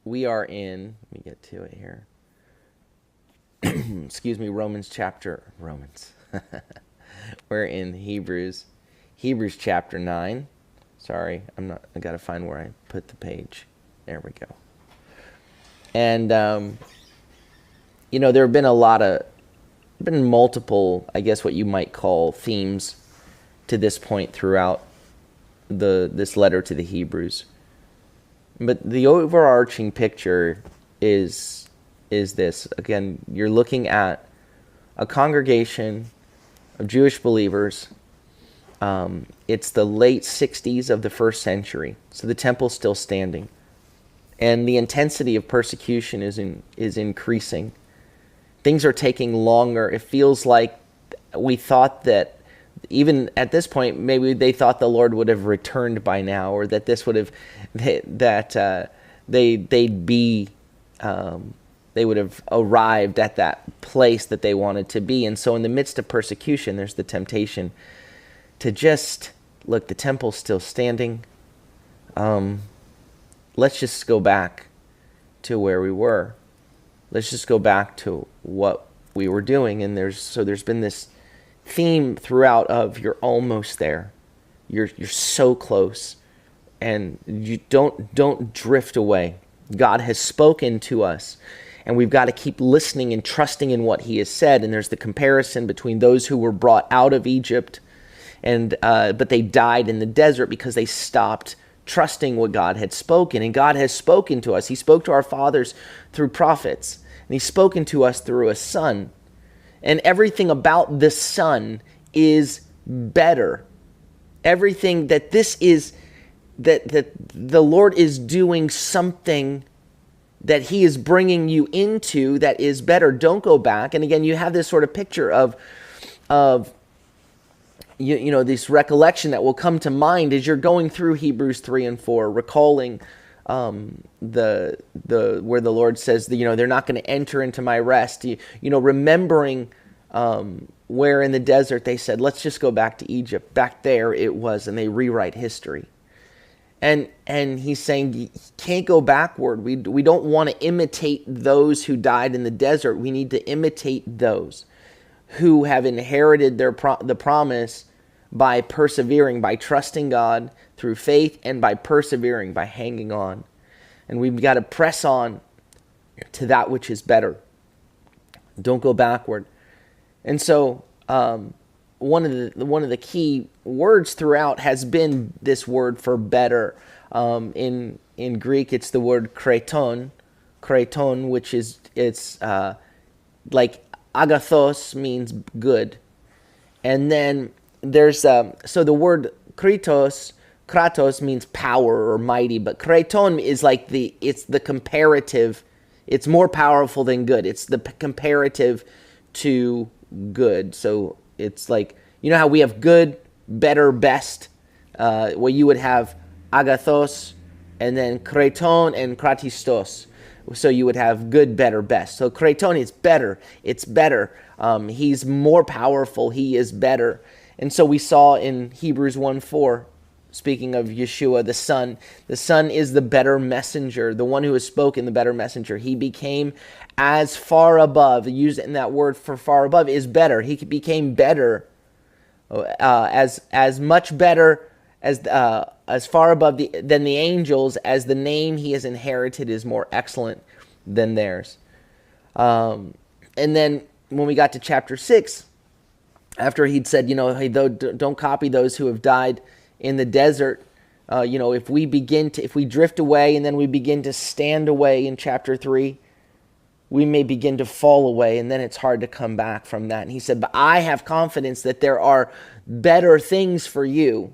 we are in, let me get to it here. Excuse me, Romans. We're in Hebrews chapter 9. Sorry, I got to find where I put the page. There we go. And, there have been multiple, I guess what you might call themes to this point throughout this letter to the Hebrews. But the overarching picture is this. Again, you're looking at a congregation of Jewish believers. It's the late 60s of the first century, so the temple's still standing. And the intensity of persecution is increasing. Things are taking longer. It feels like we thought that even at this point, maybe they thought the Lord would have returned by now, or that this would have they would have arrived at that place that they wanted to be. And so in the midst of persecution, there's the temptation to just look. The temple's still standing. Let's just go back to where we were. Let's just go back to what we were doing. And there's been this theme throughout of you're almost there. You're so close, and you don't drift away. God has spoken to us, and we've got to keep listening and trusting in what He has said. And there's the comparison between those who were brought out of Egypt, and but they died in the desert because they stopped trusting what God had spoken. And God has spoken to us. He spoke to our fathers through prophets, and He's spoken to us through a Son. And everything about the Son is better. Everything that the Lord is doing something that He is bringing you into that is better. Don't go back. And again, you have this sort of picture of this recollection that will come to mind as you're going through Hebrews 3 and 4, recalling the where the Lord says that, they're not going to enter into my rest. Remembering where in the desert they said, let's just go back to Egypt. Back there it was, and they rewrite history. And He's saying you can't go backward. We don't want to imitate those who died in the desert. We need to imitate those who have inherited the promise by persevering, by trusting God through faith, and by persevering, by hanging on. And we've got to press on to that which is better. Don't go backward. And so one of the key words throughout has been this word for better. In Greek, it's the word kreton, which is like agathos means good. And then there's so the word kratos means power or mighty, but kreton is like it's the comparative. It's more powerful than good. It's the comparative to good. So it's like, how we have good, better, best. Well, you would have agathos, and then kreton and kratistos. So you would have good, better, best. So kreton is better. It's better. He's more powerful. He is better. And so we saw in Hebrews 1:4, speaking of Yeshua, the Son is the better messenger, the one who has spoken, the better messenger. He became as far above, using that word for far above is better. He became better, as much better as far above than the angels, as the name He has inherited is more excellent than theirs. And then when we got to chapter 6, after He'd said, hey, don't copy those who have died in the desert. If we drift away and then we begin to stand away in chapter 3, we may begin to fall away, and then it's hard to come back from that. And He said, but I have confidence that there are better things for you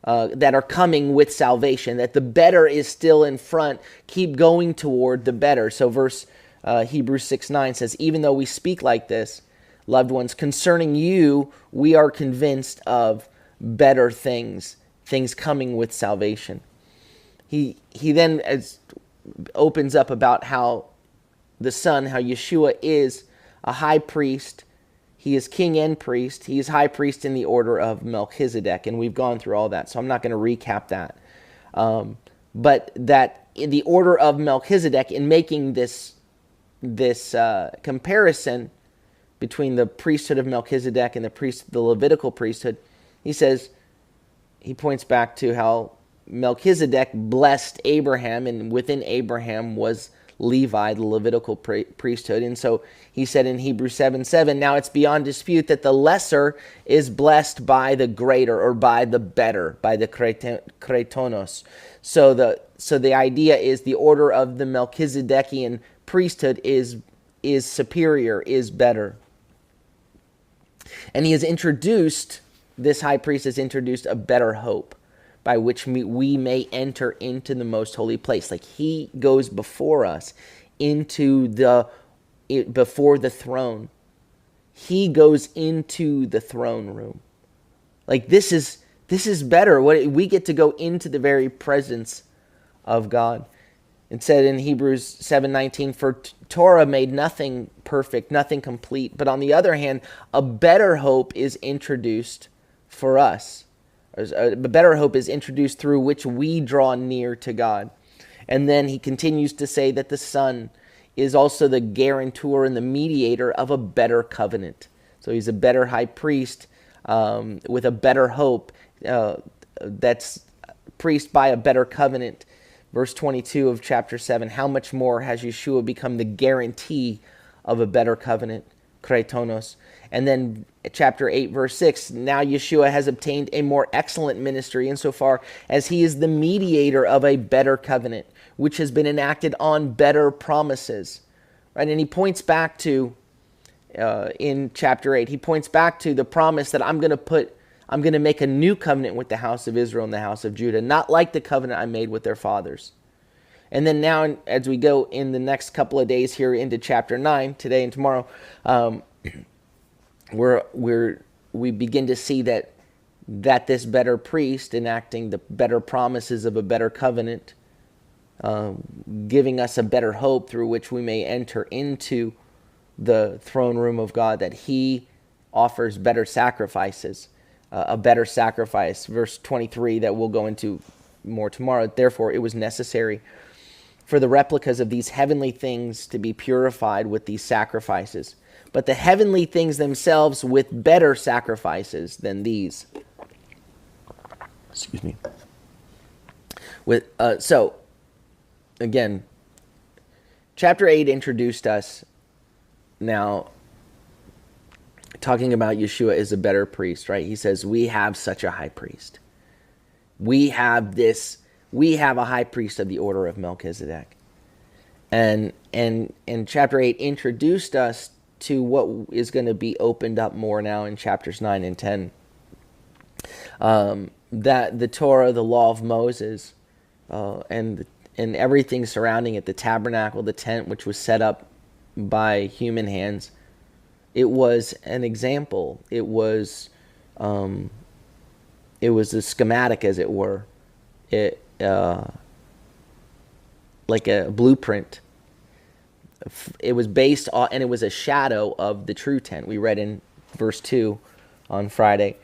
that are coming with salvation, that the better is still in front. Keep going toward the better. So Hebrews 6:9 says, even though we speak like this, loved ones, concerning you, we are convinced of better things coming with salvation. He then opens up about how the Son, how Yeshua is a high priest. He is king and priest. He is high priest in the order of Melchizedek, and we've gone through all that, so I'm not going to recap that. But that in the order of Melchizedek, in making this comparison between the priesthood of Melchizedek and the Levitical priesthood, he points back to how Melchizedek blessed Abraham, and within Abraham was Levi, the Levitical priesthood. And so he said in Hebrews 7:7, now it's beyond dispute that the lesser is blessed by the greater, or by the better, by the kretonos. So the idea is the order of the Melchizedekian priesthood is superior, is better. And this high priest has introduced a better hope by which we may enter into the most holy place. Like, he goes before us before the throne. He goes into the throne room. Like, this is better. We get to go into the very presence of God. It said in Hebrews 7:19, for Torah made nothing perfect, nothing complete. But on the other hand, a better hope is introduced for us. A better hope is introduced through which we draw near to God. And then he continues to say that the Son is also the guarantor and the mediator of a better covenant. So he's a better high priest with a better hope, that's priest by a better covenant. Verse 22 of chapter 7, how much more has Yeshua become the guarantee of a better covenant, kretonos. And then chapter 8, verse 6, now Yeshua has obtained a more excellent ministry insofar as he is the mediator of a better covenant, which has been enacted on better promises. Right? And he points back to, in chapter 8, he points back to the promise that I'm going to make a new covenant with the house of Israel and the house of Judah, not like the covenant I made with their fathers. And then now, as we go in the next couple of days here into chapter 9, today and tomorrow, we begin to see that this better priest enacting the better promises of a better covenant, giving us a better hope through which we may enter into the throne room of God, that he offers better sacrifices, a better sacrifice. Verse 23 that we'll go into more tomorrow. Therefore, it was necessary for the replicas of these heavenly things to be purified with these sacrifices, but the heavenly things themselves with better sacrifices than these. Excuse me. So, again, chapter 8 introduced us now talking about Yeshua as a better priest, right? He says, we have such a high priest. We have a high priest of the order of Melchizedek. And chapter 8 introduced us to what is going to be opened up more now in chapters 9 and 10. That the Torah, the law of Moses, and everything surrounding it, the tabernacle, the tent, which was set up by human hands, it was an example. It was a schematic, as it were. Like a blueprint. It was based on, and it was a shadow of the true tent. We read in verse 2 on Friday,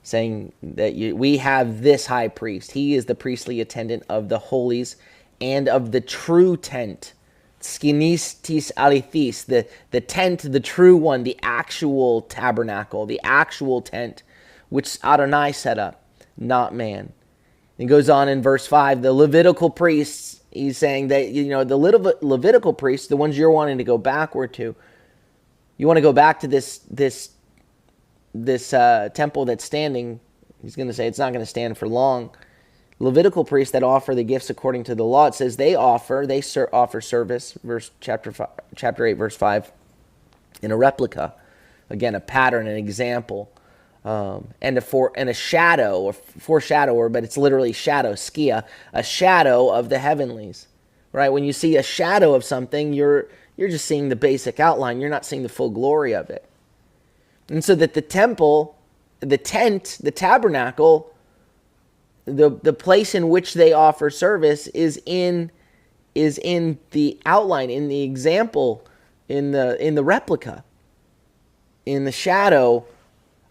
saying that we have this high priest. He is the priestly attendant of the holies and of the true tent. Skinistis alithis, the tent, the true one, the actual tabernacle, the actual tent, which Adonai set up, not man. It goes on in verse 5, the Levitical priests, he's saying that, the Levitical priests, the ones you're wanting to go backward to, you want to go back to this temple that's standing. He's going to say it's not going to stand for long. Levitical priests that offer the gifts according to the law, it says they offer service, chapter 8, verse 5, in a replica, again, a pattern, an example, and a shadow, or foreshadower, but it's literally shadow, skia, a shadow of the heavenlies, right? When you see a shadow of something, you're just seeing the basic outline. You're not seeing the full glory of it. And so that the temple, the tent, the tabernacle, the place in which they offer service is in the outline, in the example, in the replica, in the shadow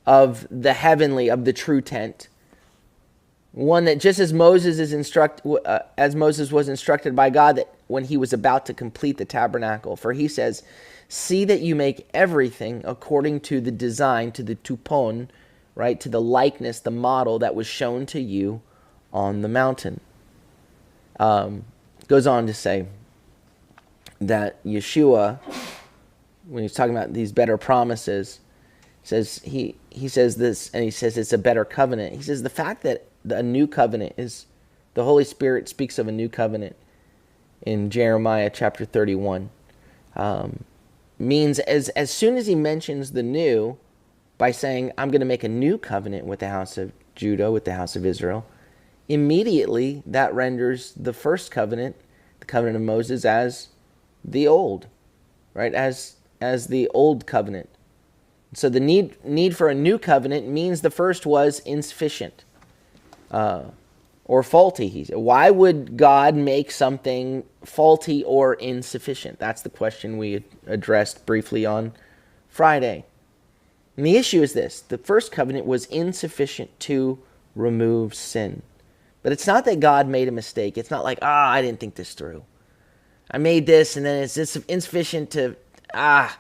of the heavenly, of the true tent, One that just as Moses was instructed by God that when he was about to complete the tabernacle, for he says, "See that you make everything according to the design, to the tupon," right, to the likeness, the model that was shown to you on the mountain. Goes on to say that Yeshua, when he's talking about these better promises, says he says this, and he says it's a better covenant. He says the fact that a new covenant is, the Holy Spirit speaks of a new covenant in Jeremiah chapter 31, means as soon as he mentions the new by saying, I'm going to make a new covenant with the house of Judah, with the house of Israel, immediately that renders the first covenant, the covenant of Moses, as the old, right? As the old covenant. So the need for a new covenant means the first was insufficient or faulty. Why would God make something faulty or insufficient? That's the question we addressed briefly on Friday. And the issue is this: the first covenant was insufficient to remove sin. But it's not that God made a mistake. It's not like, I didn't think this through. I made this and then it's insufficient to, I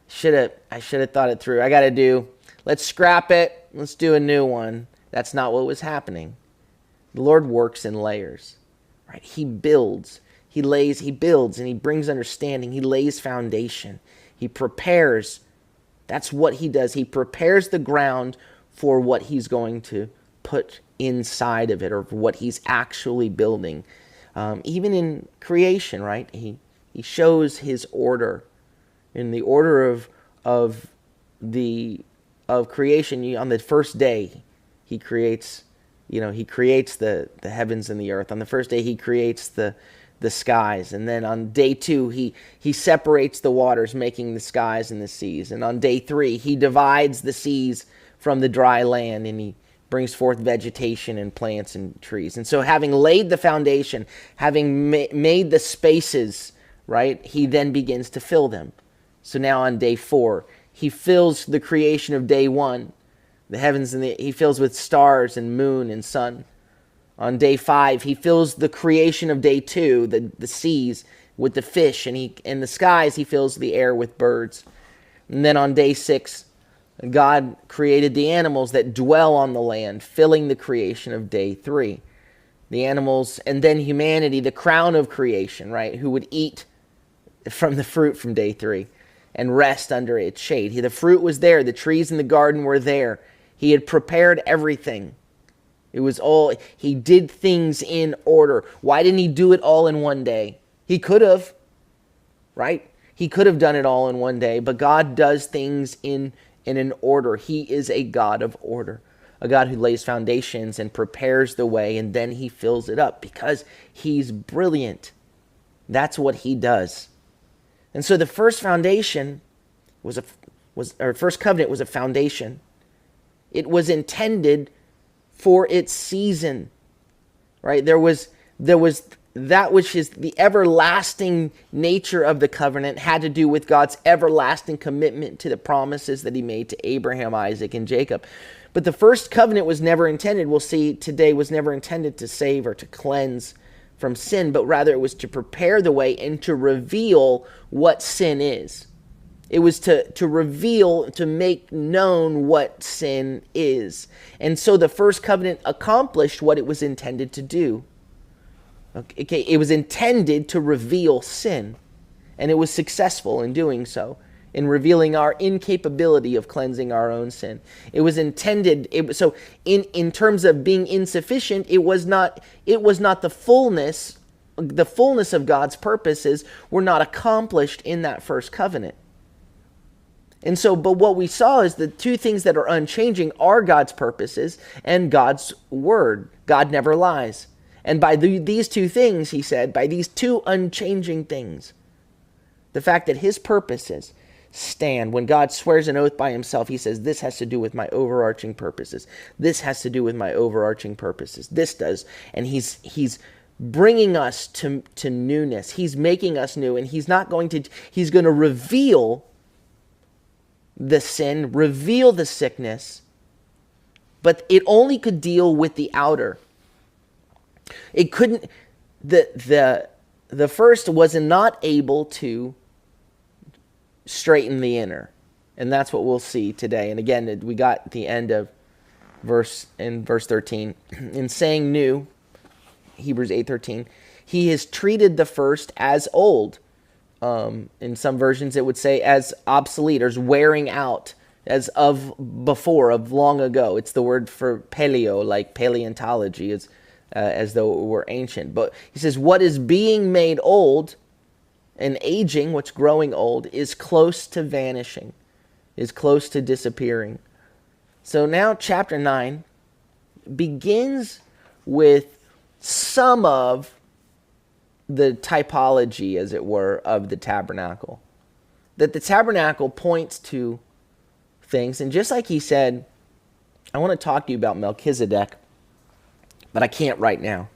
should have thought it through. Let's scrap it. Let's do a new one. That's not what was happening. The Lord works in layers, right? He builds, he builds, and he brings understanding. He lays foundation. He prepares. That's what he does. He prepares the ground for what he's going to put inside of it, or what he's actually building. Even in creation, right? He shows his order. In the order of creation, on the first day, he creates the heavens and the earth. On the first day, he creates the skies. And then on day 2, he separates the waters, making the skies and the seas. And on day 3, he divides the seas from the dry land, and he brings forth vegetation and plants and trees. And so having laid the foundation, having made the spaces, right, he then begins to fill them. So now on day 4, he fills the creation of day 1, the heavens, and he fills with stars and moon and sun. On day 5, he fills the creation of day 2, the seas, with the fish, and the skies, he fills the air with birds. And then on day 6, God created the animals that dwell on the land, filling the creation of day 3. The animals, and then humanity, the crown of creation, right, who would eat from the fruit from day 3 and rest under its shade. The fruit was there. The trees in the garden were there. He had prepared everything. He did things in order. Why didn't he do it all in one day? He could have, right? He could have done it all in one day, but God does things in an order. He is a God of order, a God who lays foundations and prepares the way, and then he fills it up because he's brilliant. That's what he does. And so the first foundation first covenant was a foundation. It was intended for its season, right? There was that which is the everlasting nature of the covenant had to do with God's everlasting commitment to the promises that he made to Abraham, Isaac, and Jacob. But the first covenant was never intended, we'll see today, was never intended to save or to cleanse from sin, but rather it was to prepare the way and to reveal what sin is. It was to reveal, to make known what sin is. And so the first covenant accomplished what it was intended to do. Okay, it was intended to reveal sin, and it was successful in doing so, in revealing our incapability of cleansing our own sin. It was intended, so in terms of being insufficient, it was not the fullness of God's purposes were not accomplished in that first covenant. And so, but what we saw is the two things that are unchanging are God's purposes and God's word. God never lies. And by these two things, he said, by these two unchanging things, the fact that his purposes stand. When God swears an oath by himself, he says, this has to do with my overarching purposes. This has to do with my overarching purposes. This does. And he's bringing us to newness. He's making us new, and he's going to reveal the sin, reveal the sickness, but it only could deal with the outer. It couldn't, the first was not able to straighten the inner. And that's what we'll see today. And again, we got the end of verse 13. In saying new, Hebrews 8:13, he has treated the first as old. In some versions it would say as obsolete, or as wearing out, as of before, of long ago. It's the word for paleo, like paleontology, as though it were ancient. But he says, what is being made old and aging, what's growing old, is close to vanishing, is close to disappearing. So now chapter 9 begins with some of the typology, as it were, of the tabernacle. That the tabernacle points to things. And just like he said, I want to talk to you about Melchizedek, but I can't right now.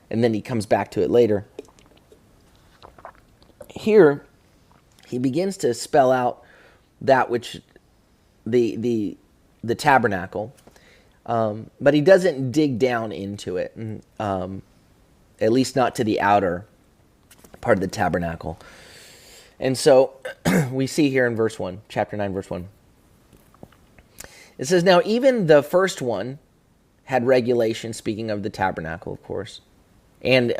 And then he comes back to it later. Here, he begins to spell out that which the tabernacle, but he doesn't dig down into it, at least not to the outer part of the tabernacle. And so we see here in verse 1, chapter 9, verse 1. It says, now even the first one had regulations, speaking of the tabernacle, of course, and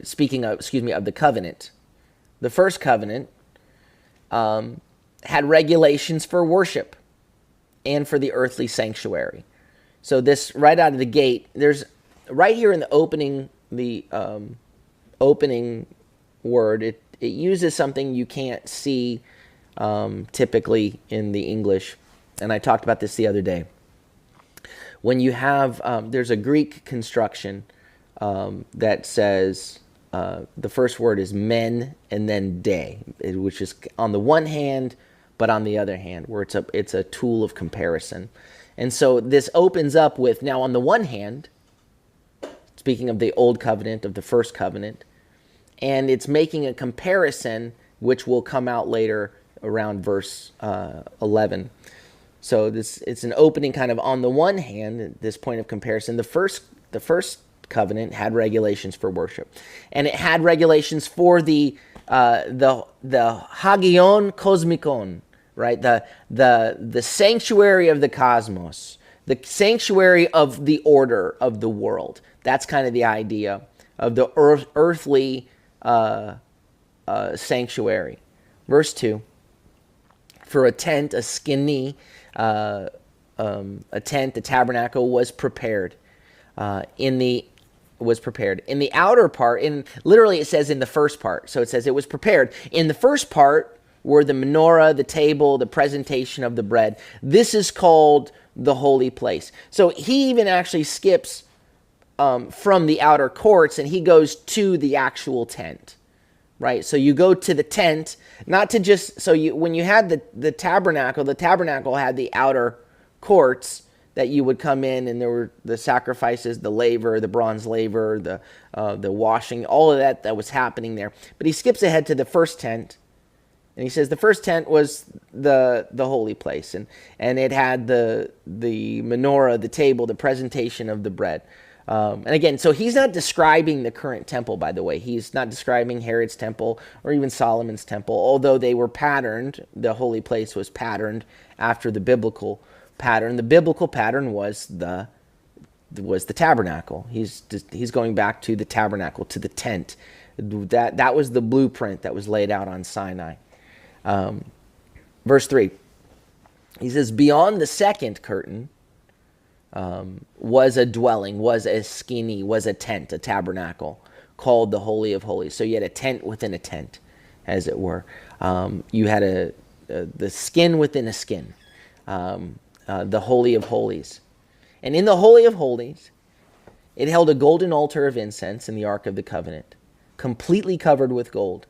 speaking of, of the covenant. The first covenant had regulations for worship and for the earthly sanctuary. So this, right out of the gate, there's right here in the opening word, it uses something you can't see typically in the English. And I talked about this the other day. When you have, there's a Greek construction that says, the first word is men and then day, which is on the one hand, but on the other hand, where it's a tool of comparison. And so this opens up with, now on the one hand, speaking of the old covenant, of the first covenant, and it's making a comparison, which will come out later around verse 11. So it's an opening kind of on the one hand, this point of comparison. The first covenant had regulations for worship, and it had regulations for the Hagion Kosmikon, right? The sanctuary of the cosmos, the sanctuary of the order of the world. That's kind of the idea of the earthly sanctuary. Verse 2, for a tent, a skinny, a tent, the tabernacle was prepared. In the outer part, literally it says in the first part. So it says it was prepared. In the first part were the menorah, the table, the presentation of the bread. This is called the holy place. So he even actually skips from the outer courts and he goes to the actual tent, right? So you go to the tent, not to just, when you had the tabernacle had the outer courts that you would come in, and there were the sacrifices, the laver, the bronze laver, the washing, all of that was happening there. But he skips ahead to the first tent, and he says the first tent was the holy place, and it had the menorah, the table, the presentation of the bread. And again, so he's not describing the current temple, by the way. He's not describing Herod's temple or even Solomon's temple, although they were patterned. The holy place was patterned after the biblical pattern. The biblical pattern was the tabernacle. He's going back to the tabernacle, to the tent. That was the blueprint that was laid out on Sinai. Verse 3, he says, beyond the second curtain was a dwelling, was a skini, was a tent, a tabernacle, called the Holy of Holies. So you had a tent within a tent, as it were. You had the skin within a skin. The Holy of Holies. And in the Holy of Holies, it held a golden altar of incense in the Ark of the Covenant, completely covered with gold.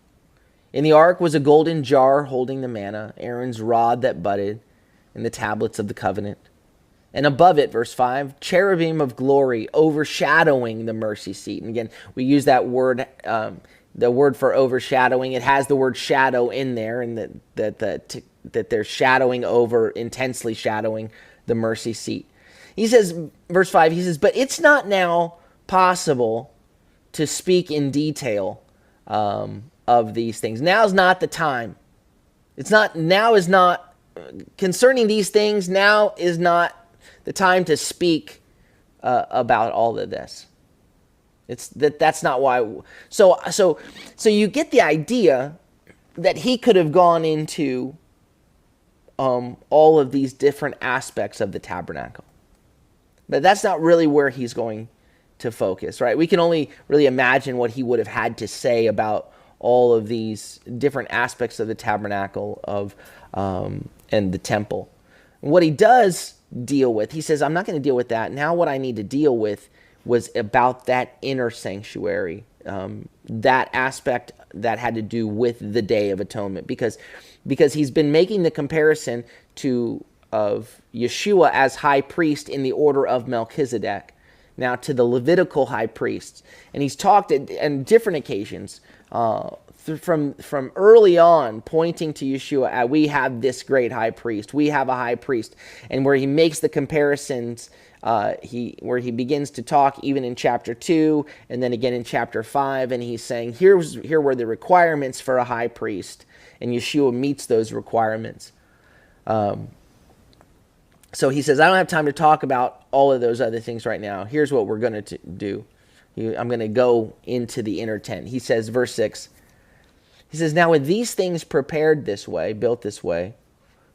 In the ark was a golden jar holding the manna, Aaron's rod that budded, and the tablets of the covenant. And above it, verse 5, cherubim of glory overshadowing the mercy seat. And again, we use that word, the word for overshadowing. It has the word shadow in there, and that they're shadowing over, intensely shadowing the mercy seat. He says, verse 5, he says, but it's not now possible to speak in detail of these things. Now's not the time. Now is not, concerning these things, now is not the time to speak about all of this. That's not why. So you get the idea that he could have gone into all of these different aspects of the tabernacle. But that's not really where he's going to focus, right? We can only really imagine what he would have had to say about all of these different aspects of the tabernacle and the temple. And what he does deal with, he says, I'm not going to deal with that. Now what I need to deal with was about that inner sanctuary, that aspect that had to do with the Day of Atonement, because he's been making the comparison of Yeshua as high priest in the order of Melchizedek, now to the Levitical high priests. And he's talked on different occasions from early on, pointing to Yeshua, we have this great high priest, we have a high priest, and where he makes the comparisons, where he begins to talk even in chapter 2 and then again in chapter 5, and he's saying here were the requirements for a high priest, and Yeshua meets those requirements. So he says, I don't have time to talk about all of those other things right now. Here's what we're going to do. I'm going to go into the inner tent. He says, verse 6, he says, now with these things prepared this way, built this way,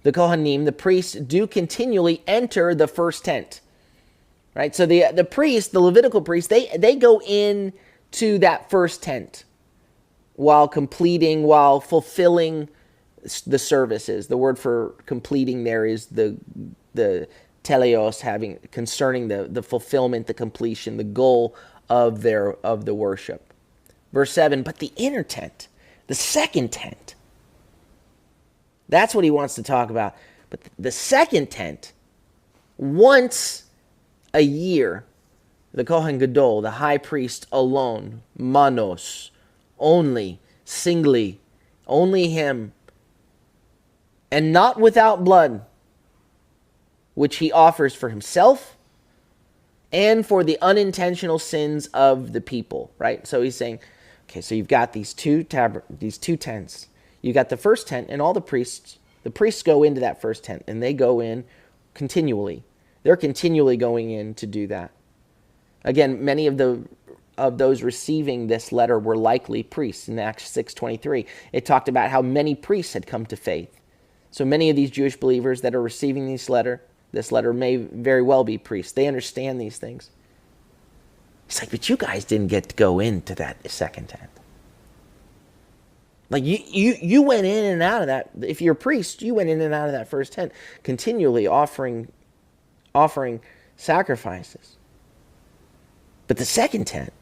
the Kohanim, the priests, do continually enter the first tent. Right? So the priests, the Levitical priests, they go in to that first tent while fulfilling the services. The word for completing there is the teleos, concerning the fulfillment, the completion, the goal of the worship. Verse 7, but the inner tent, the second tent, that's what he wants to talk about. But the second tent, once a year, the Kohen Gadol, the high priest alone, manos, only, singly, only him, and not without blood, which he offers for himself and for the unintentional sins of the people, right? So he's saying, okay, so you've got these two tents. You got the first tent, and all the priests go into that first tent, and they go in continually. They're continually going in to do that. Again, many of those receiving this letter were likely priests. In Acts 6:23, it talked about how many priests had come to faith. So many of these Jewish believers that are receiving this letter may very well be priests. They understand these things. It's like, but you guys didn't get to go into that second tent. Like you went in and out of that. If you're a priest, you went in and out of that first tent, continually offering sacrifices. But the second tent,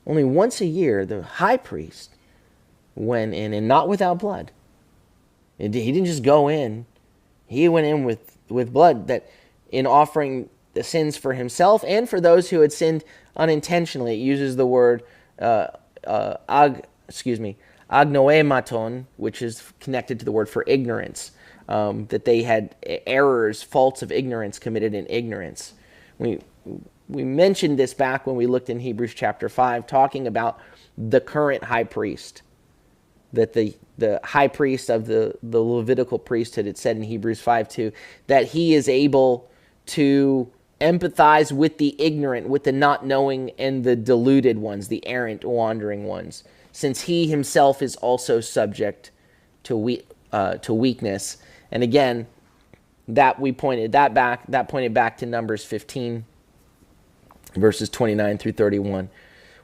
only once a year, the high priest went in, and not without blood. He didn't just go in. He went in with blood, that in offering the sins for himself and for those who had sinned unintentionally. It uses the word agnoematon, which is connected to the word for ignorance, that they had errors, faults of ignorance committed in ignorance. We mentioned this back when we looked in Hebrews chapter 5, talking about the current high priest, that the high priest of the Levitical priesthood, it said in Hebrews 5:2, that he is able to empathize with the ignorant, with the not knowing, and the deluded ones, the errant, wandering ones, since he himself is also subject to weakness. And again, that pointed back to Numbers 15, verses 29 through 31.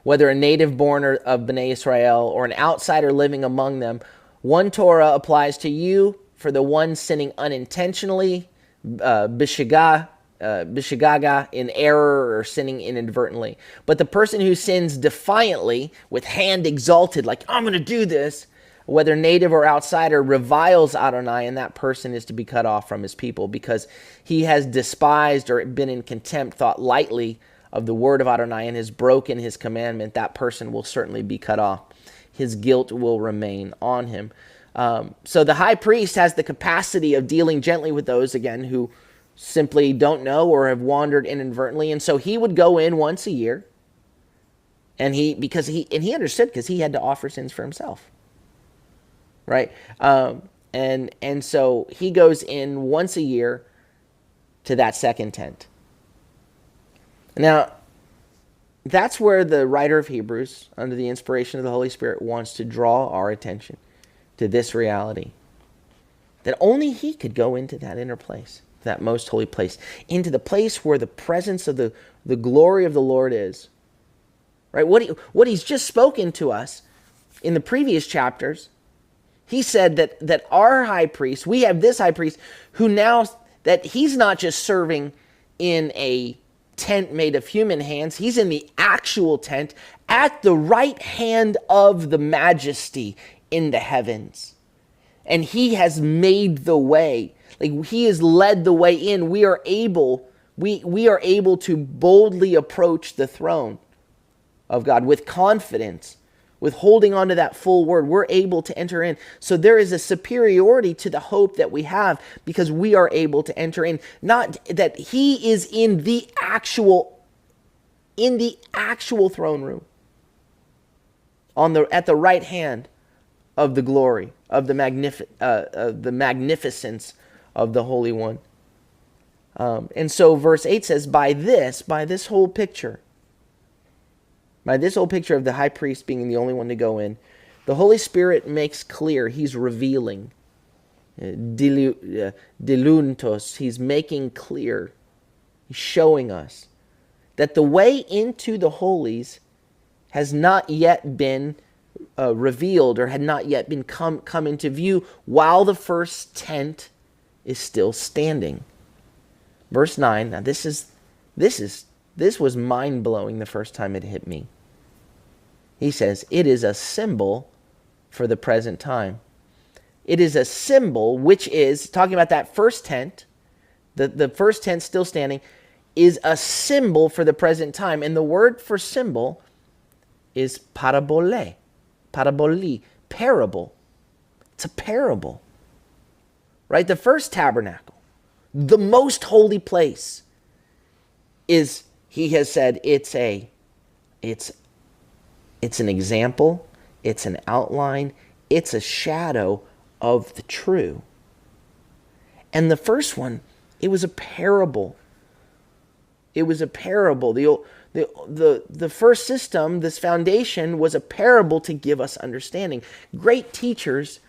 Whether a native born of Bnei Israel or an outsider living among them, one Torah applies to you for the one sinning unintentionally, b'shigaga, in error, or sinning inadvertently. But the person who sins defiantly, with hand exalted, like, I'm going to do this, whether native or outsider, reviles Adonai, and that person is to be cut off from his people, because he has despised or been in contempt, thought lightly of the word of Adonai, and has broken his commandment. That person will certainly be cut off. His guilt will remain on him. So the high priest has the capacity of dealing gently with those, again, who simply don't know or have wandered inadvertently. And so he would go in once a year, And he understood, because he had to offer sins for himself, right? And so he goes in once a year to that second tent. Now, that's where the writer of Hebrews, under the inspiration of the Holy Spirit, wants to draw our attention to this reality. That only he could go into that inner place, that most holy place, into the place where the presence of the glory of the Lord is. Right? What he's just spoken to us in the previous chapters, he said that our high priest, we have this high priest who now, that he's not just serving in a tent made of human hands, he's in the actual tent at the right hand of the majesty in the heavens. And he has made the way. Like, he has led the way in. We are able to boldly approach the throne of God with confidence, with holding on to that full word. We're able to enter in. So there is a superiority to the hope that we have, because we are able to enter in. Not that he is in the actual throne room, at the right hand of the glory, of the magnificence of the Holy One. And so verse 8 says, by this whole picture of the high priest being the only one to go in, the Holy Spirit makes clear, he's revealing, diluntos, he's making clear, he's showing us that the way into the holies has not yet been revealed, or had not yet been come into view, while the first tent is still standing. Verse 9, now this was mind-blowing the first time it hit me. He says, it is a symbol for the present time. It is a symbol, which is, talking about that first tent, the first tent still standing, is a symbol for the present time. And the word for symbol is parabole, parable. It's a parable. Right? The first tabernacle, the most holy place, is, he has said, it's an example, it's an outline, it's a shadow of the true. And the first one, it was a parable. It was a parable. The first system, this foundation, was a parable to give us understanding. The great teachers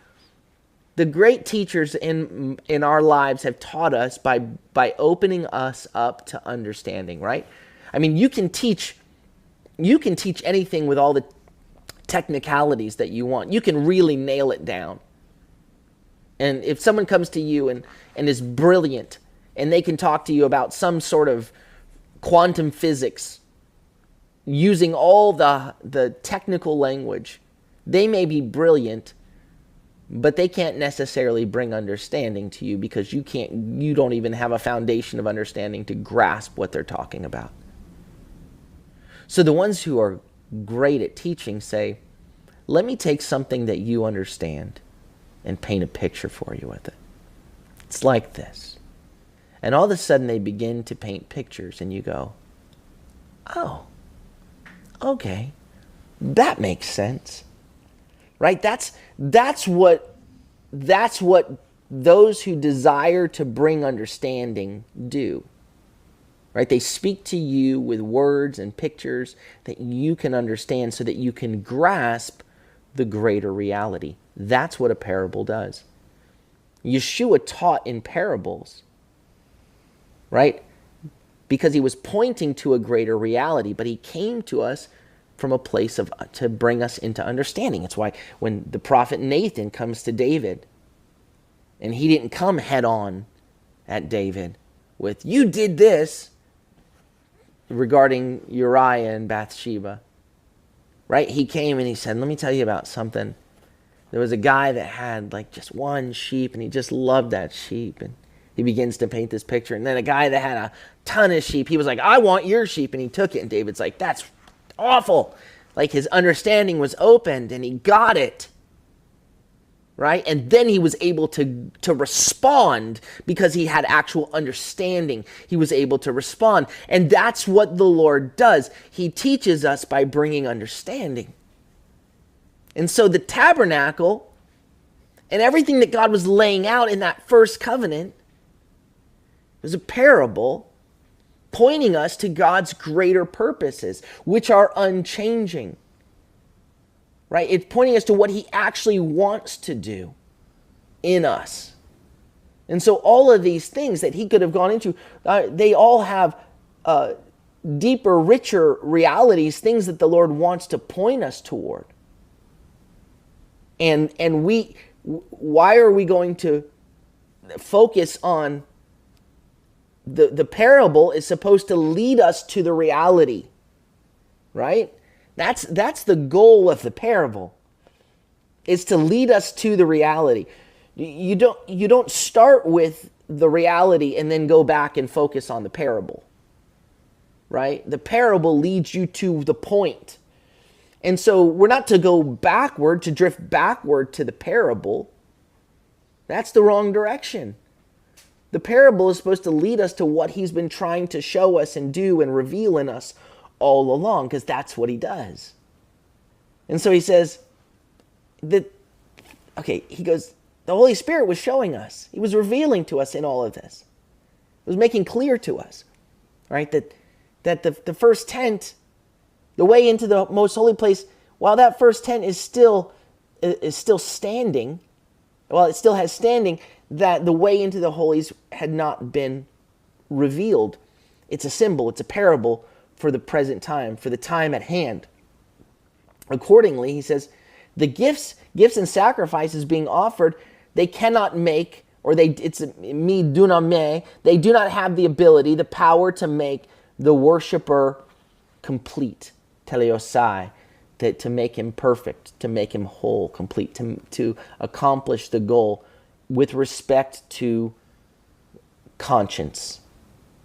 in our lives have taught us by opening us up to understanding, right? I mean, you can teach anything with all the technicalities that you want. You can really nail it down. And if someone comes to you and is brilliant, and they can talk to you about some sort of quantum physics using all the technical language, they may be brilliant, but they can't necessarily bring understanding to you, because you don't even have a foundation of understanding to grasp what they're talking about. So the ones who are great at teaching say, let me take something that you understand and paint a picture for you with it. It's like this. And all of a sudden they begin to paint pictures, and you go, oh, okay, that makes sense. Right? That's what those who desire to bring understanding do. Right? They speak to you with words and pictures that you can understand, so that you can grasp the greater reality. That's what a parable does. Yeshua taught in parables, right? Because he was pointing to a greater reality, but he came to us from a place to bring us into understanding. It's why when the prophet Nathan comes to David, and he didn't come head on at David with, you did this, regarding Uriah and Bathsheba, right? He came and he said, let me tell you about something. There was a guy that had like just one sheep, and he just loved that sheep. And he begins to paint this picture. And then a guy that had a ton of sheep, he was like, I want your sheep. And he took it. And David's like, that's awful. Like, his understanding was opened and he got it. right? And then he was able to respond because he had actual understanding. He was able to respond. And that's what the Lord does. He teaches us by bringing understanding. And so the tabernacle and everything that God was laying out in that first covenant was a parable pointing us to God's greater purposes, which are unchanging. Right? It's pointing us to what he actually wants to do in us. And so all of these things that he could have gone into, they all have deeper, richer realities, things that the Lord wants to point us toward. And why are we going to focus on the parable is supposed to lead us to the reality, right? That's the goal of the parable, is to lead us to the reality. You don't start with the reality and then go back and focus on the parable, right? The parable leads you to the point. And so we're not to go backward, to drift backward to the parable. That's the wrong direction. The parable is supposed to lead us to what he's been trying to show us and do and reveal in us all along, because that's what he does. And so he says that, he goes, the Holy Spirit was showing us. He was revealing to us in all of this. It was making clear to us, right, that the first tent, the way into the most holy place, while that first tent is still standing, while it still has standing, that the way into the holies had not been revealed. It's a symbol, it's a parable for the present time, for the time at hand. Accordingly, he says, the gifts and sacrifices being offered, they cannot make, or it's me duname, they do not have the ability, the power to make the worshiper complete, teleosai, to make him perfect, to make him whole, complete, to accomplish the goal with respect to conscience.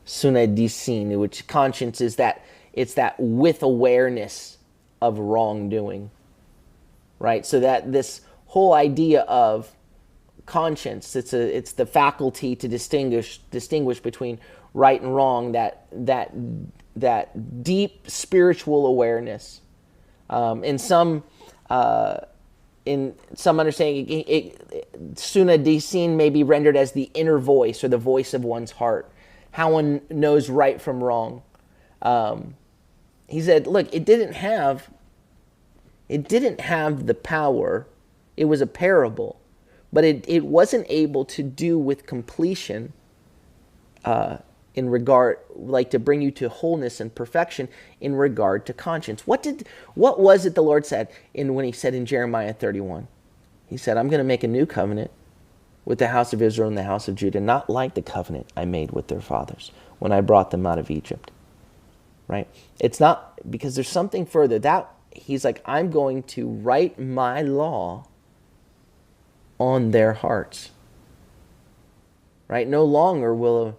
Sunedisin, which conscience is that, it's that with awareness of wrongdoing, right? So that this whole idea of conscience, it's the faculty to distinguish between right and wrong, that deep spiritual awareness. In some understanding, sunadisin may be rendered as the inner voice or the voice of one's heart, how one knows right from wrong. He said, look, it didn't have the power. It was a parable, but it wasn't able to do with completion in regard, like to bring you to wholeness and perfection in regard to conscience. What was it the Lord said when he said in Jeremiah 31? He said, I'm going to make a new covenant with the house of Israel and the house of Judah, not like the covenant I made with their fathers when I brought them out of Egypt. Right? It's not, because there's something further. That he's like, I'm going to write my law on their hearts. Right? No longer will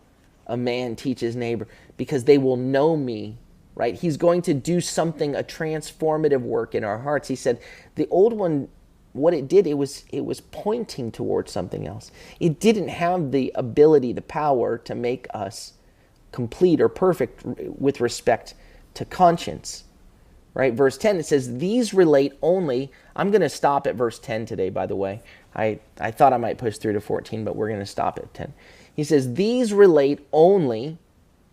a man teach his neighbor, because they will know me. Right? He's going to do something, a transformative work in our hearts. He said, the old one, what it did, it was pointing towards something else. It didn't have the ability, the power to make us complete or perfect with respect to conscience. Right? Verse 10, it says, these relate only. I'm going to stop at verse 10 today, by the way. I thought I might push through to 14, but we're going to stop at 10. He says, these relate only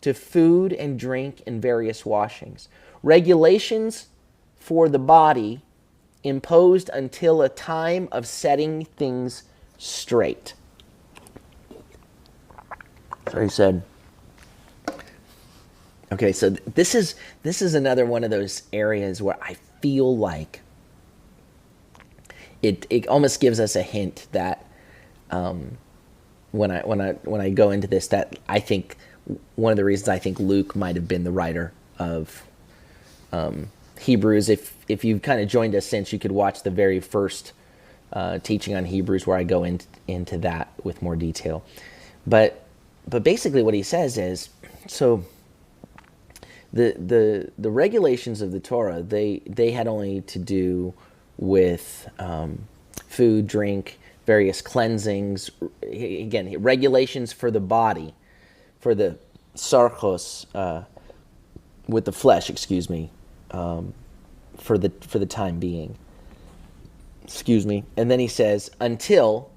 to food and drink and various washings. Regulations for the body imposed until a time of setting things straight. So he said, okay, so this is another one of those areas where I feel like it almost gives us a hint that when I go into this, that I think one of the reasons I think Luke might have been the writer of Hebrews. If you've kind of joined us since, you could watch the very first teaching on Hebrews where I go into that with more detail. But basically what he says is, so the regulations of the Torah, they had only to do with food, drink, various cleansings, again, regulations for the body, for the sarkos, with the flesh, for the time being. And then he says, until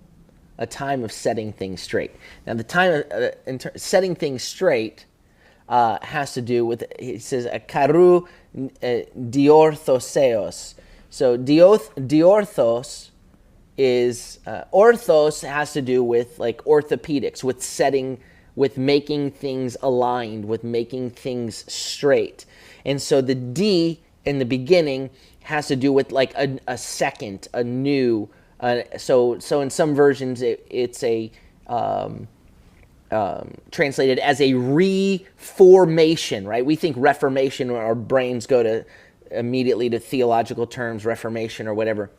a time of setting things straight. Now, the time of setting things straight has to do with, he says, a karu diorthoseos. So diorthos is, orthos has to do with like orthopedics, with making things aligned, with making things straight. And so the D in the beginning has to do with like a second, a new. So in some versions it's a translated as a reformation, right? We think Reformation, our brains go immediately to theological terms, Reformation or whatever.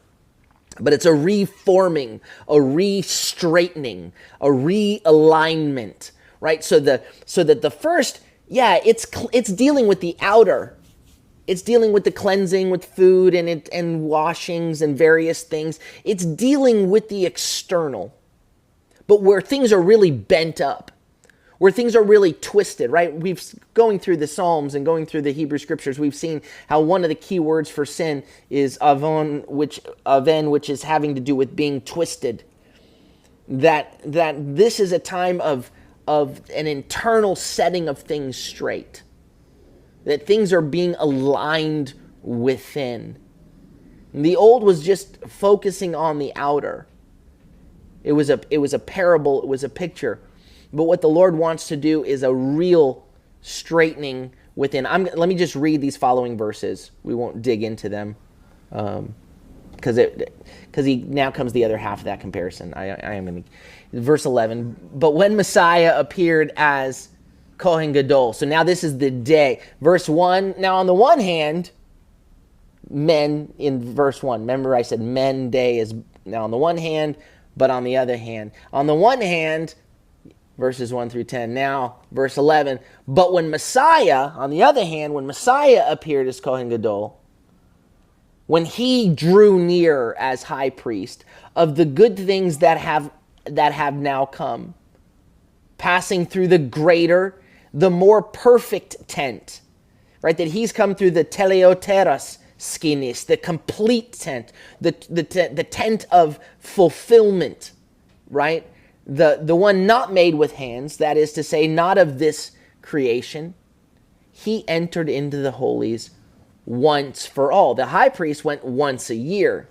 But it's a reforming, a re-straightening, a realignment, right? So that the first, it's dealing with the outer. It's dealing with the cleansing with food and washings and various things. It's dealing with the external. But where things are really bent up, where things are really twisted, right? We've going through the Psalms and going through the Hebrew Scriptures, we've seen how one of the key words for sin is avon, which is having to do with being twisted. That this is a time of an internal setting of things straight. That things are being aligned within. The old was just focusing on the outer. It was a parable, it was a picture. But what the Lord wants to do is a real straightening within. Let me just read these following verses. We won't dig into them because now comes the other half of that comparison. I am going to, verse 11. But when Messiah appeared as Kohen Gadol, so now this is the day. Verse 1. Now on the one hand, men in verse 1. Remember I said men day is now on the one hand. But on the other hand, verses 1 through 10. Now, verse 11. But when Messiah, on the other hand, when Messiah appeared as Kohen Gadol, when he drew near as high priest of the good things that have now come, passing through the greater, the more perfect tent, right? That he's come through the teleoteros skinis, the complete tent, the tent of fulfillment, right? The one not made with hands, that is to say, not of this creation. He entered into the holies once for all. The high priest went once a year,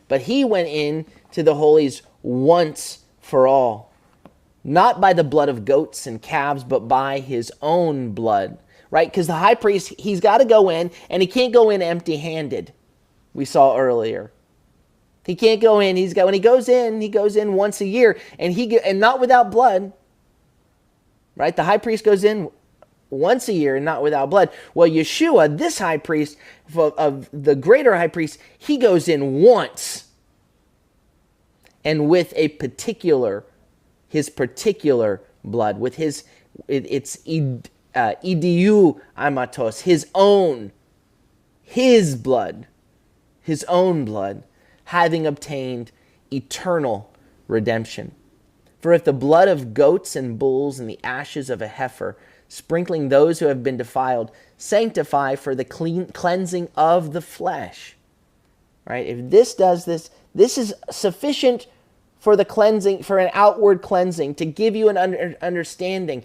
but he went in to the holies once for all, not by the blood of goats and calves, but by his own blood. Right? Because the high priest, he's got to go in, and he can't go in empty-handed. We saw earlier. He can't go in. When he goes in once a year, and not without blood. Right? The high priest goes in once a year and not without blood. Well, Yeshua, this high priest of the greater high priest, he goes in once, and with his particular blood, with his idiu amatos, his own blood, having obtained eternal redemption. For if the blood of goats and bulls and the ashes of a heifer, sprinkling those who have been defiled, sanctify for the cleansing of the flesh, right? If this does this is sufficient for the cleansing, for an outward cleansing, to give you an understanding.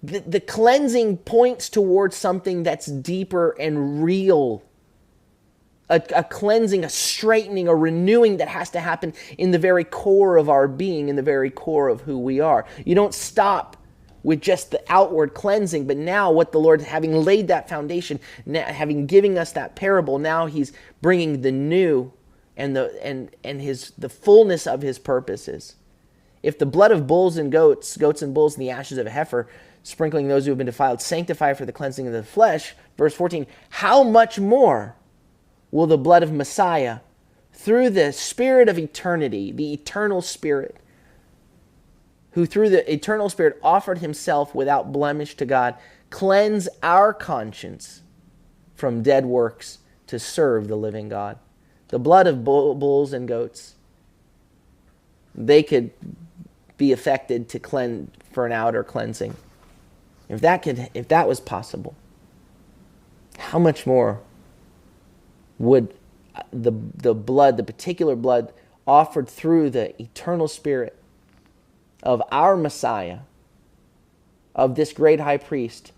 The cleansing points towards something that's deeper and real. A cleansing, a straightening, a renewing that has to happen in the very core of our being, in the very core of who we are. You don't stop with just the outward cleansing, but now what the Lord, having laid that foundation, having given us that parable, now he's bringing the new and the fullness of his purposes. If the blood of bulls and goats and bulls and the ashes of a heifer, sprinkling those who have been defiled, sanctify for the cleansing of the flesh. Verse 14, how much more will the blood of Messiah, through the Spirit of eternity, the eternal Spirit, who through the eternal Spirit offered himself without blemish to God, cleanse our conscience from dead works to serve the living God. The blood of bulls and goats, they could be affected to cleanse for an outer cleansing. If that was possible, how much more would the blood, the particular blood offered through the eternal Spirit of our Messiah, of this great high priest,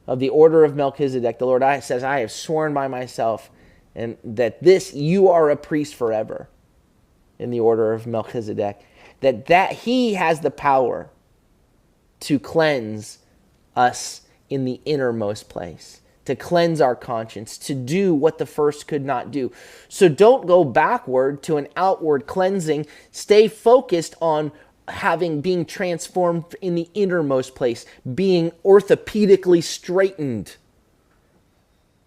of the order of Melchizedek, the Lord says, I have sworn by myself, and that you are a priest forever in the order of Melchizedek, that he has the power to cleanse us in the innermost place, to cleanse our conscience, to do what the first could not do. So don't go backward to an outward cleansing. Stay focused on being transformed in the innermost place, being orthopedically straightened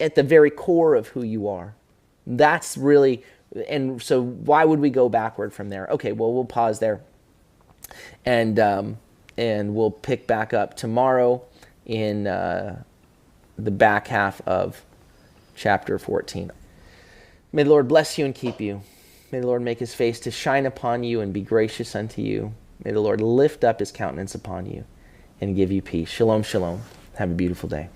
at the very core of who you are. That's really, and so why would we go backward from there? Okay, well, we'll pause there, and we'll pick back up tomorrow in the back half of chapter 14. May the Lord bless you and keep you. May the Lord make his face to shine upon you and be gracious unto you. May the Lord lift up his countenance upon you and give you peace. Shalom, shalom. Have a beautiful day.